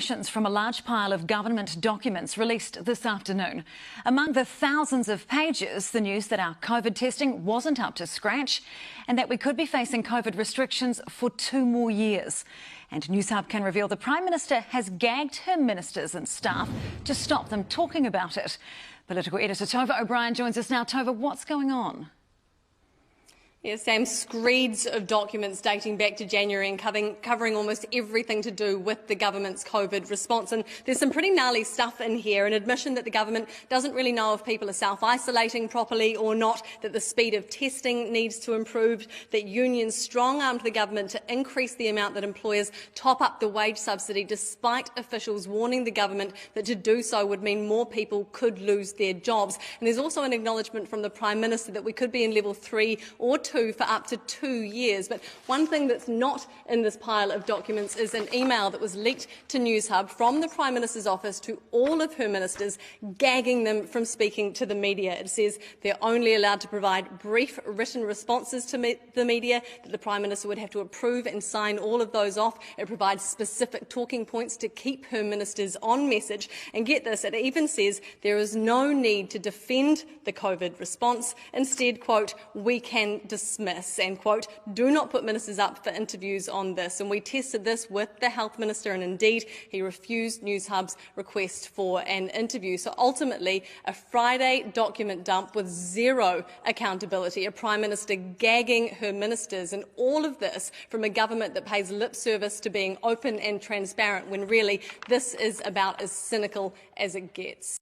From a large pile of government documents released this afternoon. Among the thousands of pages, the news that our COVID testing wasn't up to scratch and that we could be facing COVID restrictions for 2 more years. And Newshub can reveal the Prime Minister has gagged her ministers and staff to stop them talking about it. Political editor Tova O'Brien joins us now. Tova, what's going on? Yes, Sam, screeds of documents dating back to January and covering almost everything to do with the government's COVID response. And there's some pretty gnarly stuff in here, an admission that the government doesn't really know if people are self-isolating properly or not, that the speed of testing needs to improve, that unions strong-armed the government to increase the amount that employers top up the wage subsidy, despite officials warning the government that to do so would mean more people could lose their jobs. And there's also an acknowledgement from the Prime Minister that we could be in level 3 or 2 for up to 2 years. But one thing that's not in this pile of documents is an email that was leaked to Newshub from the Prime Minister's office to all of her ministers, gagging them from speaking to the media. It says they're only allowed to provide brief written responses to the media, that the Prime Minister would have to approve and sign all of those off. It provides specific talking points to keep her ministers on message. And get this, it even says there is no need to defend the COVID response. Instead, quote, we can dismiss, and quote, do not put ministers up for interviews on this. And we tested this with the Health Minister, and indeed he refused Newshub's request for an interview. So ultimately, a Friday document dump with zero accountability, a Prime Minister gagging her ministers, and all of this from a government that pays lip service to being open and transparent, when really this is about as cynical as it gets.